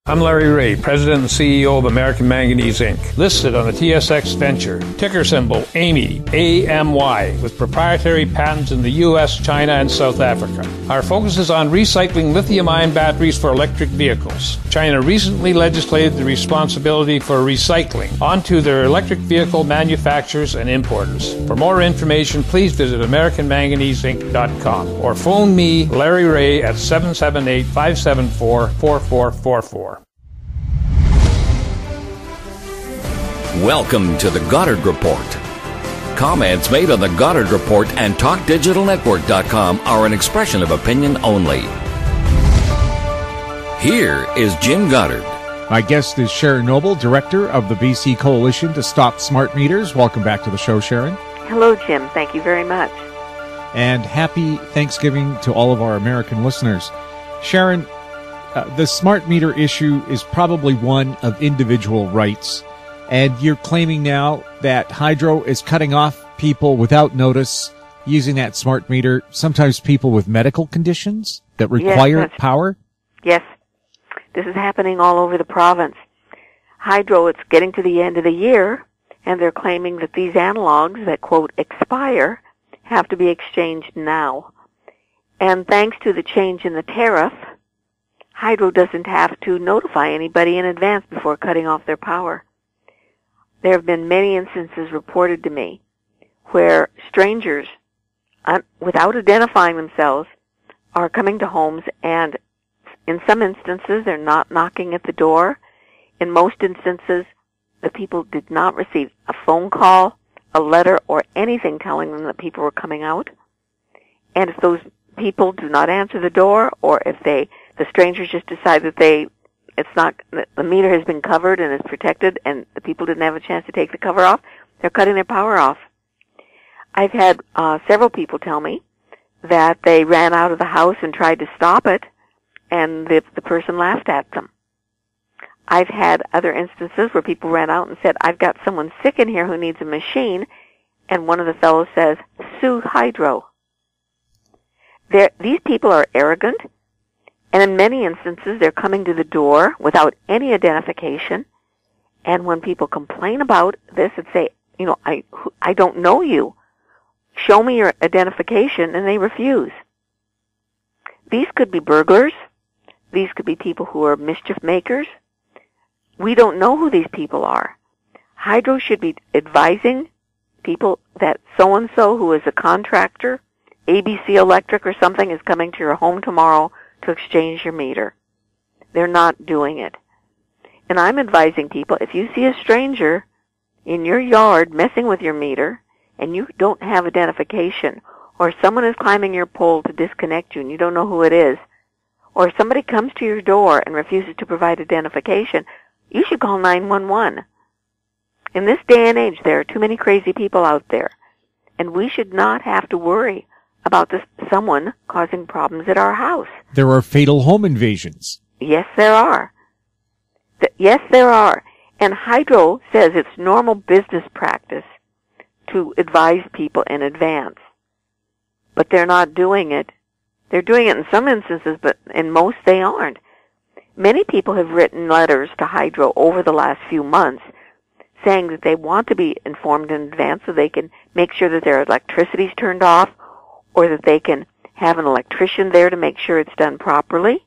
I'm Larry Ray, President and CEO of American Manganese, Inc., listed on the TSX Venture, ticker symbol AMY, A-M-Y, with proprietary patents in the U.S., China, and South Africa. Our focus is on recycling lithium-ion batteries for electric vehicles. China recently legislated the responsibility for recycling onto their electric vehicle manufacturers and importers. For more information, please visit AmericanManganeseInc.com or phone me, Larry Ray, at 778-574-4444. Welcome to the Goddard Report. Comments made on the Goddard Report and TalkDigitalNetwork.com are an expression of opinion only. Here is Jim Goddard. My guest is Sharon Noble, Director of the BC Coalition to Stop Smart Meters. Welcome back to the show, Sharon. Hello, Jim. Thank you very much. And happy Thanksgiving to all of our American listeners. Sharon, the smart meter issue is probably one of individual rights. And you're claiming now that Hydro is cutting off people without notice using that smart meter, sometimes people with medical conditions that require power? Yes. This is happening all over the province. Hydro, it's getting to the end of the year, and they're claiming that these analogs that, quote, expire, have to be exchanged now. And thanks to the change in the tariff, Hydro doesn't have to notify anybody in advance before cutting off their power. There have been many instances reported to me where strangers, without identifying themselves, are coming to homes, and in some instances they're not knocking at the door. In most instances, the people did not receive a phone call, a letter, or anything telling them that people were coming out. And if those people do not answer the door, or if the strangers just decide that the meter has been covered and is protected and the people didn't have a chance to take the cover off, they're cutting their power off. I've had several people tell me that they ran out of the house and tried to stop it, and the person laughed at them. I've had other instances where people ran out and said, I've got someone sick in here who needs a machine, and one of the fellows says, sue Hydro. These people are arrogant. And in many instances, they're coming to the door without any identification. And when people complain about this and say, I don't know you, show me your identification, and they refuse. These could be burglars. These could be people who are mischief makers. We don't know who these people are. Hydro should be advising people that so-and-so who is a contractor, ABC Electric or something, is coming to your home tomorrow to exchange your meter. They're not doing it. And I'm advising people, if you see a stranger in your yard messing with your meter and you don't have identification, or someone is climbing your pole to disconnect you and you don't know who it is, or somebody comes to your door and refuses to provide identification, you should call 911. In this day and age, there are too many crazy people out there, and we should not have to worry about someone causing problems at our house. There are fatal home invasions. Yes, there are. Yes, there are. And Hydro says it's normal business practice to advise people in advance. But they're not doing it. They're doing it in some instances, but in most they aren't. Many people have written letters to Hydro over the last few months saying that they want to be informed in advance so they can make sure that their electricity's turned off, or that they can have an electrician there to make sure it's done properly.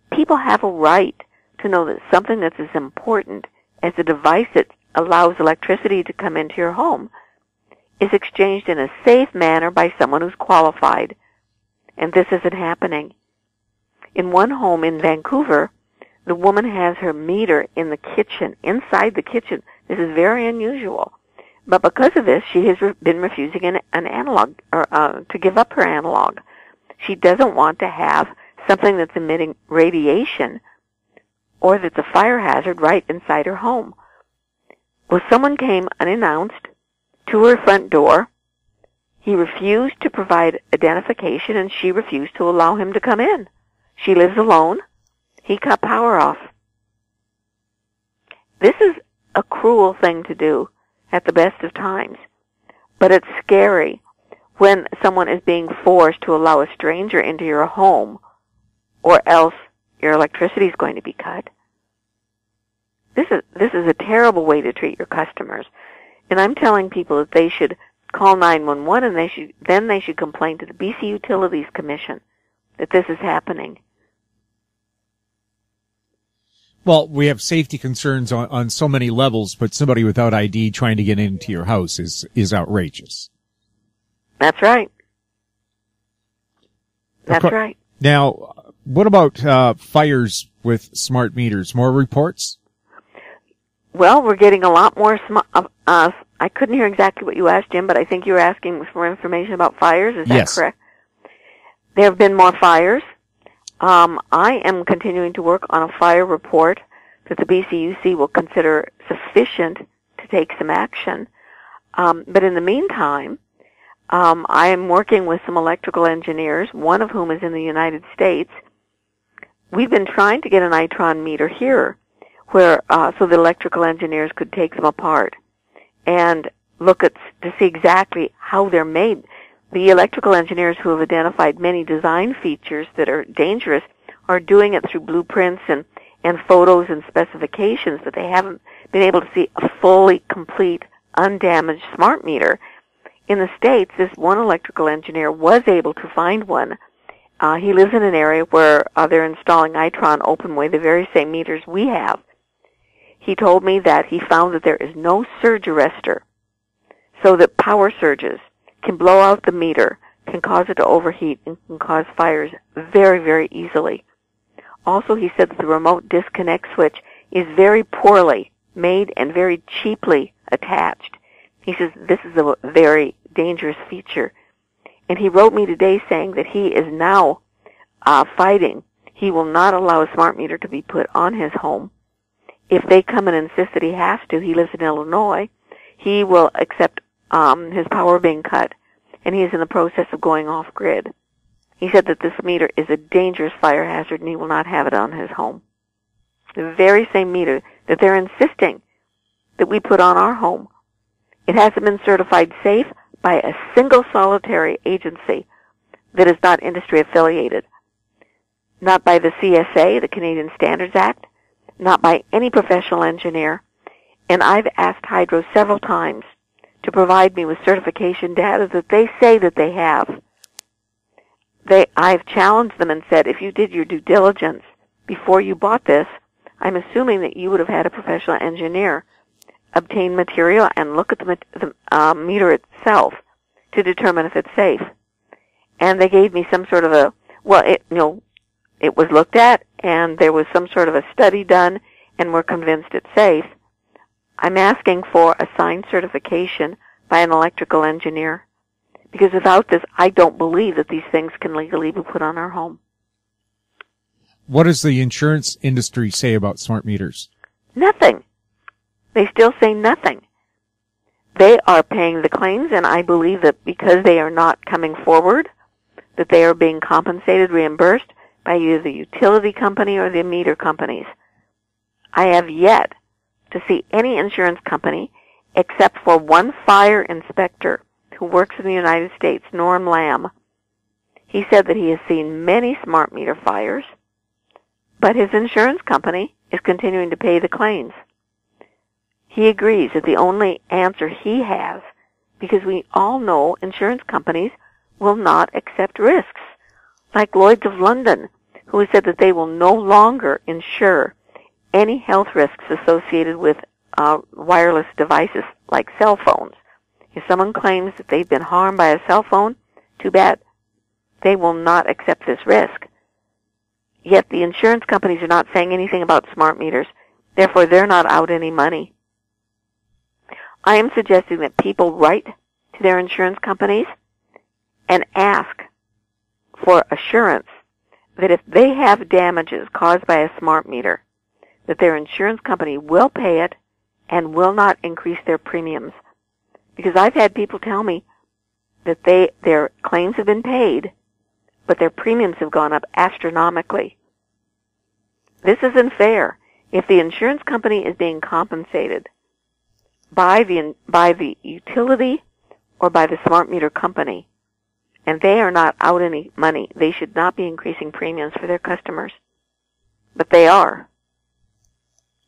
People have a right to know that something that's as important as a device that allows electricity to come into your home is exchanged in a safe manner by someone who's qualified. And this isn't happening. In one home in Vancouver, the woman has her meter in the kitchen, inside the kitchen. This is very unusual. But because of this, she has been refusing an analog, or to give up her analog. She doesn't want to have something that's emitting radiation or that's a fire hazard right inside her home. Well, someone came unannounced to her front door. He refused to provide identification, and she refused to allow him to come in. She lives alone. He cut power off. This is a cruel thing to do at the best of times. But it's scary when someone is being forced to allow a stranger into your home, or else your electricity is going to be cut. This is a terrible way to treat your customers. And I'm telling people that they should call 911 and they should complain to the BC Utilities Commission that this is happening. Well, we have safety concerns on so many levels, but somebody without ID trying to get into your house is outrageous. That's right. That's right. Now, what about fires with smart meters? More reports? Well, we're getting a lot more. I couldn't hear exactly what you asked, Jim, but I think you were asking for information about fires. Is that correct? There have been more fires. I am continuing to work on a fire report that the BCUC will consider sufficient to take some action. But in the meantime, I am working with some electrical engineers, one of whom is in the United States. We've been trying to get an Itron meter here, where so the electrical engineers could take them apart and look to see exactly how they're made. The electrical engineers who have identified many design features that are dangerous are doing it through blueprints and photos and specifications, but they haven't been able to see a fully complete, undamaged smart meter. In the States, this one electrical engineer was able to find one. He lives in an area where they're installing Itron OpenWay, the very same meters we have. He told me that he found that there is no surge arrestor, so that power surges can blow out the meter, can cause it to overheat, and can cause fires very, very easily. Also, he said that the remote disconnect switch is very poorly made and very cheaply attached. He says this is a very dangerous feature. And he wrote me today saying that he is now fighting. He will not allow a smart meter to be put on his home. If they come and insist that he has to, he lives in Illinois, he will accept his power being cut, and he is in the process of going off-grid. He said that this meter is a dangerous fire hazard, and he will not have it on his home. The very same meter that they're insisting that we put on our home. It hasn't been certified safe by a single solitary agency that is not industry affiliated. Not by the CSA, the Canadian Standards Act, not by any professional engineer. And I've asked Hydro several times to provide me with certification data that they say that they have. I've challenged them and said, if you did your due diligence before you bought this, I'm assuming that you would have had a professional engineer obtain material and look at the meter itself to determine if it's safe. And they gave me some sort of it was looked at and there was some sort of a study done and we're convinced it's safe. I'm asking for a signed certification by an electrical engineer, because without this, I don't believe that these things can legally be put on our home. What does the insurance industry say about smart meters? Nothing. They still say nothing. They are paying the claims, and I believe that because they are not coming forward, that they are being compensated, reimbursed by either the utility company or the meter companies. I have yet to see any insurance company, except for one fire inspector who works in the United States, Norm Lamb. He said that he has seen many smart meter fires, but his insurance company is continuing to pay the claims. He agrees that the only answer he has, because we all know insurance companies will not accept risks, like Lloyd's of London, who has said that they will no longer insure any health risks associated with wireless devices like cell phones. If someone claims that they've been harmed by a cell phone, too bad. They will not accept this risk. Yet the insurance companies are not saying anything about smart meters. Therefore, they're not out any money. I am suggesting that people write to their insurance companies and ask for assurance that if they have damages caused by a smart meter, that their insurance company will pay it and will not increase their premiums. Because I've had people tell me that their claims have been paid, but their premiums have gone up astronomically. This isn't fair. If the insurance company is being compensated by the utility or by the smart meter company, and they are not out any money, they should not be increasing premiums for their customers. but they are.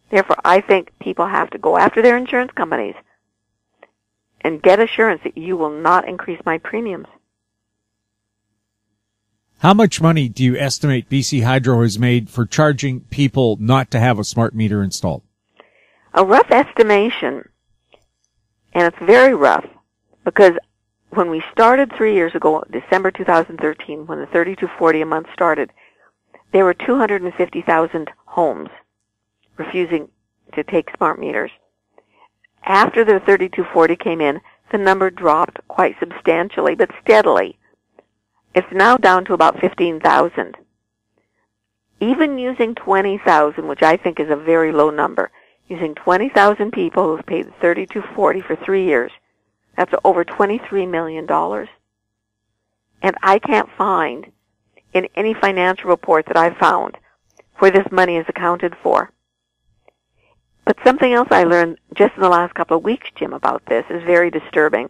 Therefore, I think people have to go after their insurance companies and get assurance that you will not increase my premiums. How much money do you estimate BC Hydro has made for charging people not to have a smart meter installed? A rough estimation, and it's very rough, because when we started 3 years ago, December 2013, when the 3240 a month started, there were 250,000 homes refusing to take smart meters. After the 3240 came in, the number dropped quite substantially, but steadily. It's now down to about 15,000. Even using 20,000, which I think is a very low number, using 20,000 people who have paid 3240 for 3 years, that's over $23 million. And I can't find in any financial report that I've found where this money is accounted for. But something else I learned just in the last couple of weeks, Jim, about this is very disturbing.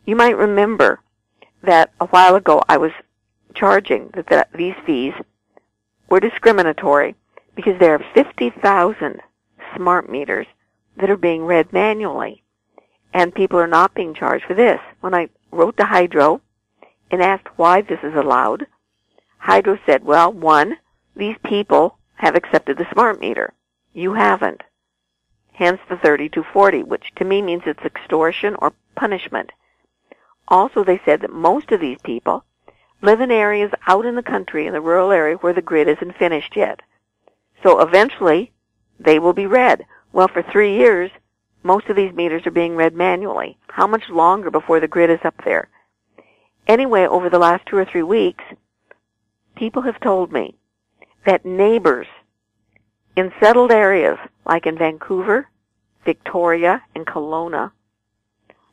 You might remember that a while ago I was charging that these fees were discriminatory because there are 50,000 smart meters that are being read manually, and people are not being charged for this. When I wrote to Hydro and asked why this is allowed, Hydro said, well, one, these people have accepted the smart meter. You haven't. Hence the 3240, which to me means it's extortion or punishment. Also, they said that most of these people live in areas out in the country, in the rural area, where the grid isn't finished yet. So eventually, they will be read. Well, for 3 years, most of these meters are being read manually. How much longer before the grid is up there? Anyway, over the last 2 or 3 weeks, people have told me that neighbors in settled areas, like in Vancouver, Victoria, and Kelowna,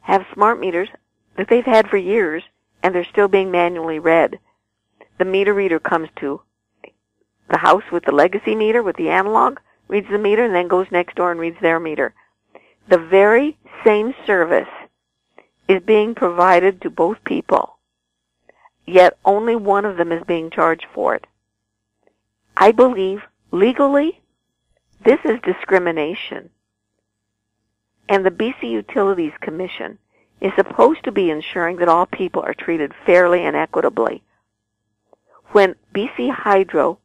have smart meters that they've had for years, and they're still being manually read. The meter reader comes to the house with the legacy meter, with the analog, reads the meter, and then goes next door and reads their meter. The very same service is being provided to both people, yet only one of them is being charged for it. I believe, legally, this is discrimination. And the BC Utilities Commission is supposed to be ensuring that all people are treated fairly and equitably. When BC Hydro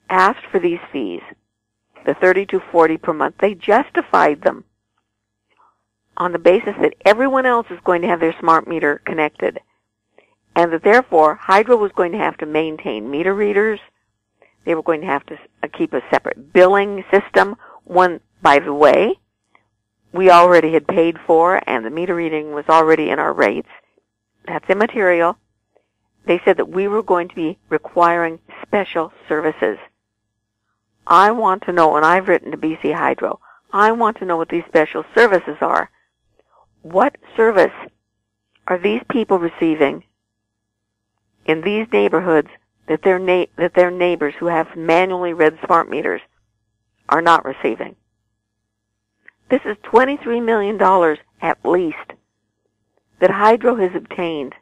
asked for these fees, the $32.40 per month, they justified them on the basis that everyone else is going to have their smart meter connected, and that therefore Hydro was going to have to maintain meter readers. They were going to have to keep a separate billing system, one, by the way, we already had paid for, and the meter reading was already in our rates. That's immaterial. They said that we were going to be requiring special services. I want to know, and I've written to BC Hydro, I want to know what these special services are. What service are these people receiving in these neighborhoods that their neighbors who have manually read smart meters are not receiving? This is $23 million at least that Hydro has obtained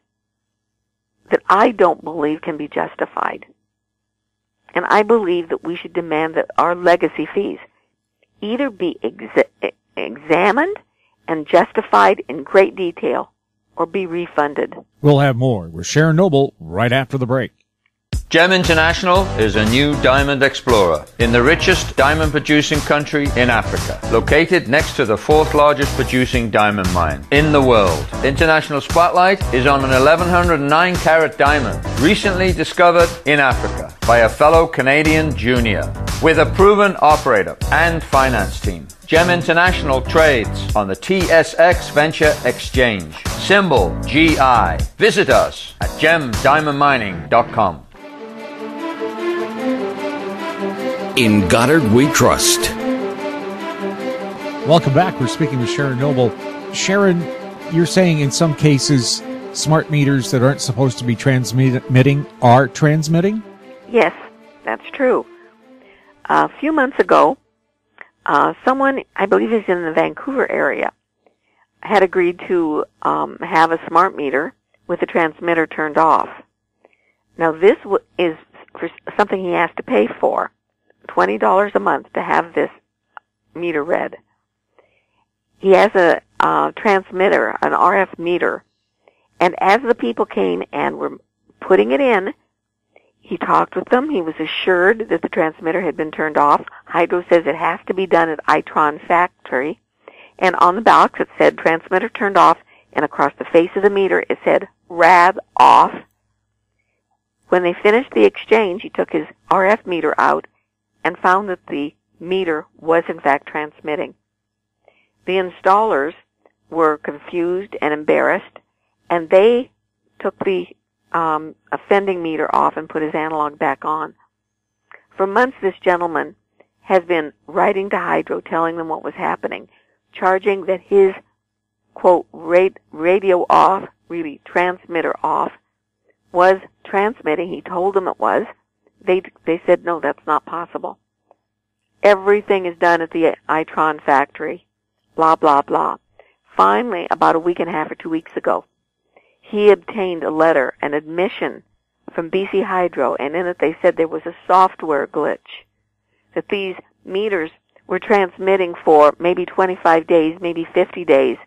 that I don't believe can be justified. And I believe that we should demand that our legacy fees either be examined and justified in great detail or be refunded. We'll have more with Sharon Noble right after the break. GEM International is a new diamond explorer in the richest diamond producing country in Africa, located next to the 4th largest producing diamond mine in the world. International Spotlight is on an 1109 carat diamond recently discovered in Africa by a fellow Canadian junior with a proven operator and finance team. GEM International trades on the TSX Venture Exchange, symbol GI. Visit us at gemdiamondmining.com. In Goddard we trust. Welcome back. We're speaking with Sharon Noble. Sharon, you're saying in some cases smart meters that aren't supposed to be transmitting are transmitting? Yes, that's true. A few months ago, someone, I believe is in the Vancouver area, had agreed to have a smart meter with the transmitter turned off. Now, this is for something he has to pay for. $20 a month to have this meter read. He has a transmitter, an RF meter, and as the people came and were putting it in, he talked with them. He was assured that the transmitter had been turned off. Hydro says it has to be done at Itron factory. And on the box it said transmitter turned off, and across the face of the meter it said RAB off. When they finished the exchange, he took his RF meter out and found that the meter was in fact transmitting. The installers were confused and embarrassed, and they took the offending meter off and put his analog back on. For months, this gentleman has been writing to Hydro, telling them what was happening, charging that his, quote, radio off, really transmitter off, was transmitting. He told them it was. They said, no, that's not possible. Everything is done at the Itron factory. Blah, blah, blah. Finally, about a week and a half or 2 weeks ago, he obtained a letter, an admission from BC Hydro, and in it they said there was a software glitch, that these meters were transmitting for maybe 25 days, maybe 50 days,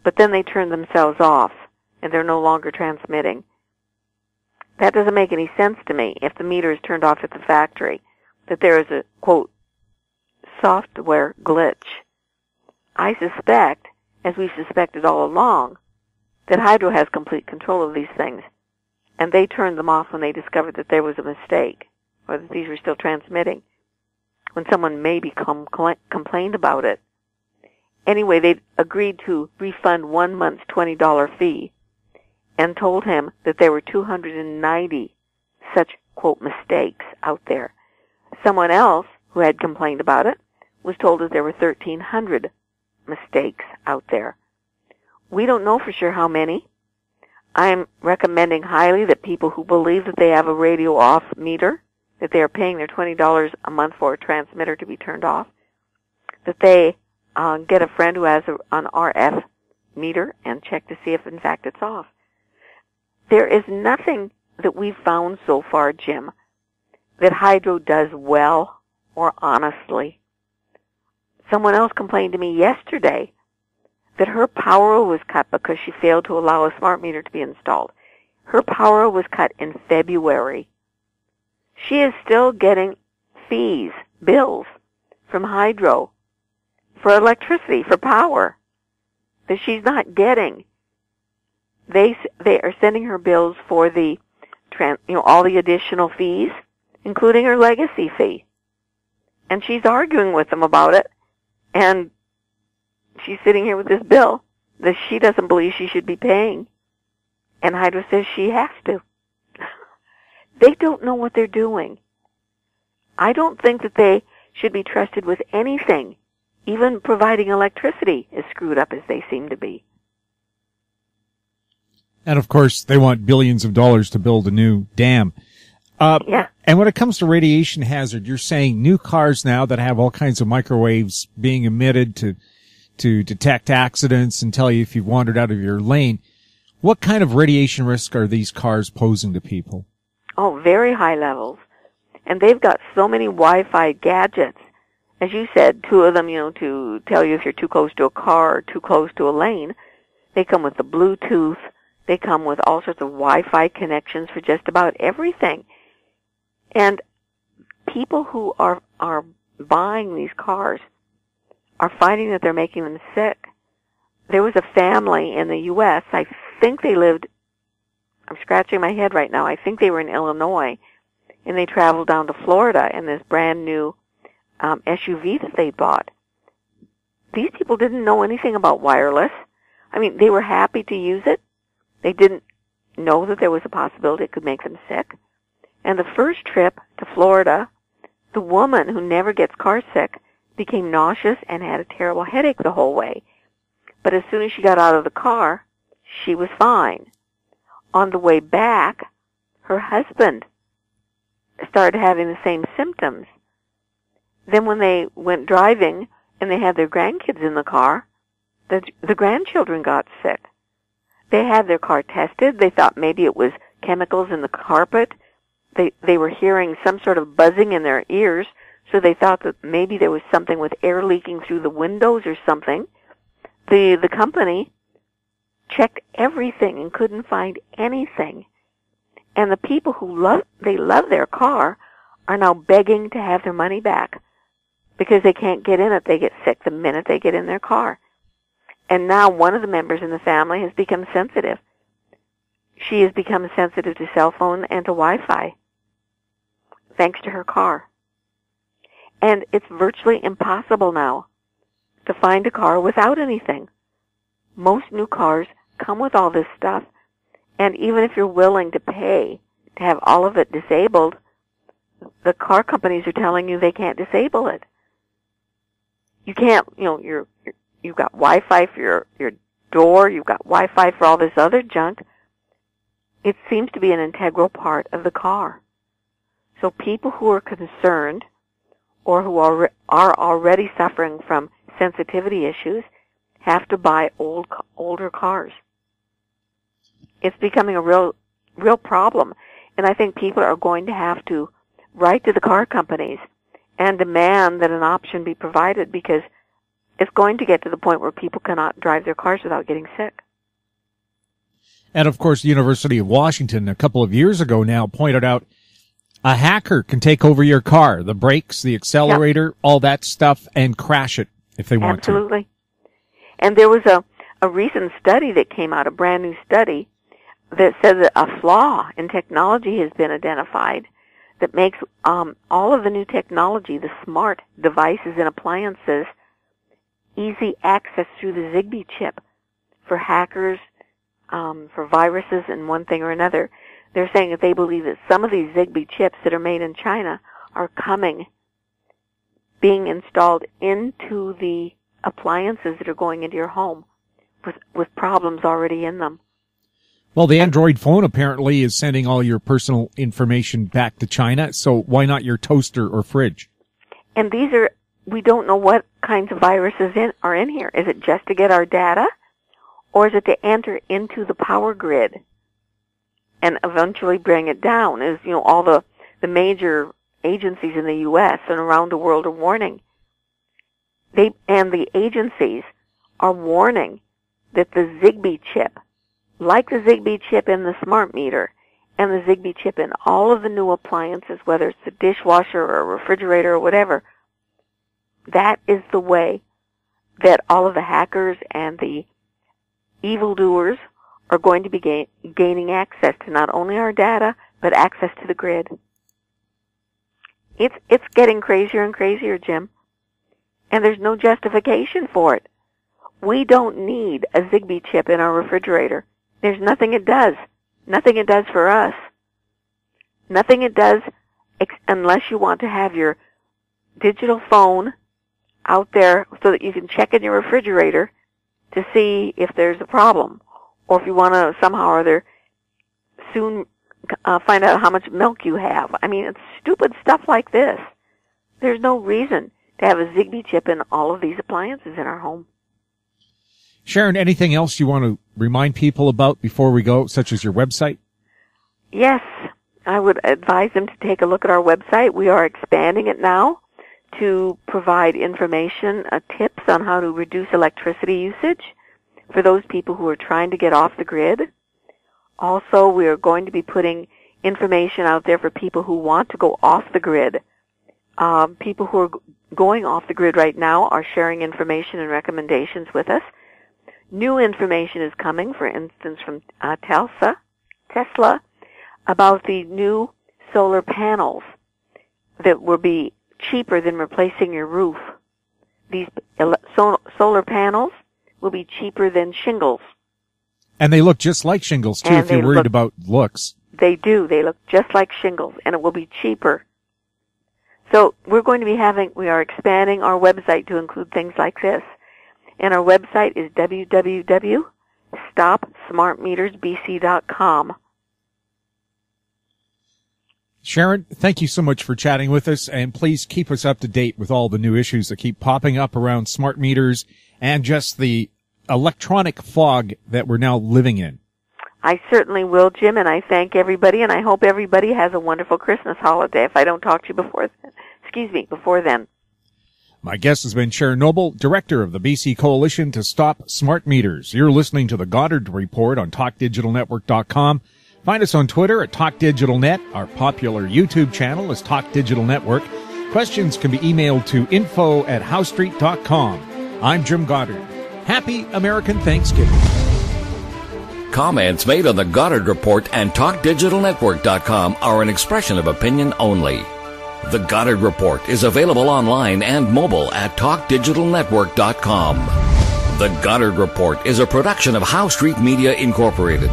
but then they turned themselves off, and they're no longer transmitting. That doesn't make any sense to me if the meter is turned off at the factory, that there is a, quote, software glitch. I suspect, as we suspected all along, that Hydro has complete control of these things, and they turned them off when they discovered that there was a mistake, or that these were still transmitting, when someone maybe complained about it. Anyway, they agreed to refund 1 month's $20 fee, and told him that there were 290 such, quote, mistakes out there. Someone else who had complained about it was told that there were 1,300 mistakes out there. We don't know for sure how many. I'm recommending highly that people who believe that they have a radio off meter, that they are paying their $20 a month for a transmitter to be turned off, that they get a friend who has an RF meter and check to see if in fact it's off. There is nothing that we've found so far, Jim, that Hydro does well or honestly. Someone else complained to me yesterday that her power was cut because she failed to allow a smart meter to be installed. Her power was cut in February. She is still getting fees, bills from Hydro for electricity, for power, that she's not getting. They are sending her bills for the, all the additional fees, including her legacy fee. And she's arguing with them about it, and she's sitting here with this bill that she doesn't believe she should be paying. And Hydro says she has to. They don't know what they're doing. I don't think that they should be trusted with anything. Even providing electricity is screwed up as they seem to be. And of course, they want billions of dollars to build a new dam. Yeah. And when it comes to radiation hazard, you're saying new cars now that have all kinds of microwaves being emitted to detect accidents and tell you if you've wandered out of your lane. What kind of radiation risk are these cars posing to people? Oh, very high levels. And they've got so many Wi-Fi gadgets. As you said, 2 of them, to tell you if you're too close to a car or too close to a lane. They come with the Bluetooth. They come with all sorts of Wi-Fi connections for just about everything. And people who are buying these cars are finding that they're making them sick. There was a family in the U.S., I think they lived, I'm scratching my head right now, I think they were in Illinois, and they traveled down to Florida in this brand new SUV that they bought. These people didn't know anything about wireless. I mean, they were happy to use it. They didn't know that there was a possibility it could make them sick. And the first trip to Florida, the woman who never gets car sick became nauseous and had a terrible headache the whole way. But as soon as she got out of the car, she was fine. On the way back, her husband started having the same symptoms. Then when they went driving and they had their grandkids in the car, the grandchildren got sick. They had their car tested. They thought maybe it was chemicals in the carpet. They were hearing some sort of buzzing in their ears, So they thought that maybe there was something with air leaking through the windows or something. The company checked everything and couldn't find anything. And the people who love their car are now begging to have their money back because they can't get in it. They get sick the minute they get in their car. And now one of the members in the family has become sensitive. She has become sensitive to cell phone and to Wi-Fi, thanks to her car. And it's virtually impossible now to find a car without anything. Most new cars come with all this stuff, and even if you're willing to pay to have all of it disabled, the car companies are telling you they can't disable it. You can't, you've got Wi-Fi for your door, you've got Wi-Fi for all this other junk. It seems to be an integral part of the car. So people who are concerned or who are already suffering from sensitivity issues have to buy older cars. It's becoming a real problem, and I think people are going to have to write to the car companies and demand that an option be provided, because it's going to get to the point where people cannot drive their cars without getting sick. And of course, the University of Washington a couple of years ago now pointed out a hacker can take over your car, the brakes, the accelerator, all that stuff, and crash it if they want to. Absolutely. And there was a recent study that came out, a brand new study, that said that a flaw in technology has been identified that makes all of the new technology, the smart devices and appliances, easy access through the Zigbee chip for hackers, for viruses and one thing or another. They're saying that they believe that some of these Zigbee chips that are made in China are being installed into the appliances that are going into your home with problems already in them. Well, the Android phone apparently is sending all your personal information back to China, so why not your toaster or fridge? And we don't know what kinds of viruses are in here. Is it just to get our data, or is it to enter into the power grid and eventually bring it down? As all the major agencies in the U.S. and around the world are warning. The agencies are warning that the Zigbee chip, like the Zigbee chip in the smart meter and the Zigbee chip in all of the new appliances, whether it's the dishwasher or a refrigerator or whatever, that is the way that all of the hackers and the evildoers are going to be gaining access to not only our data, but access to the grid. It's getting crazier and crazier, Jim. And there's no justification for it. We don't need a Zigbee chip in our refrigerator. There's nothing it does. Nothing it does for us. Nothing it does unless you want to have your digital phone out there so that you can check in your refrigerator to see if there's a problem, or if you want to somehow or other soon find out how much milk you have. I mean, it's stupid stuff like this. There's no reason to have a Zigbee chip in all of these appliances in our home. Sharon, anything else you want to remind people about before we go, such as your website? Yes, I would advise them to take a look at our website. We are expanding it now to provide information, tips on how to reduce electricity usage for those people who are trying to get off the grid. Also, we are going to be putting information out there for people who want to go off the grid. People who are going off the grid right now are sharing information and recommendations with us. New information is coming, for instance, from Tesla, about the new solar panels that will be cheaper than replacing your roof. These solar panels will be cheaper than shingles. And they look just like shingles, too, if you're worried about looks. They do. They look just like shingles, and it will be cheaper. So we are expanding our website to include things like this. And our website is www.stopsmartmetersbc.com. Sharon, thank you so much for chatting with us, and please keep us up to date with all the new issues that keep popping up around smart meters and just the electronic fog that we're now living in. I certainly will, Jim, and I thank everybody, and I hope everybody has a wonderful Christmas holiday if I don't talk to you before then. before then. My guest has been Sharon Noble, director of the BC Coalition to Stop Smart Meters. You're listening to the Goddard Report on TalkDigitalNetwork.com. Find us on Twitter at TalkDigitalNet. Our popular YouTube channel is Talk Digital Network. Questions can be emailed to info@howstreet.com. I'm Jim Goddard. Happy American Thanksgiving. Comments made on the Goddard Report and TalkDigitalNetwork.com are an expression of opinion only. The Goddard Report is available online and mobile at TalkDigitalNetwork.com. The Goddard Report is a production of How Street Media Incorporated.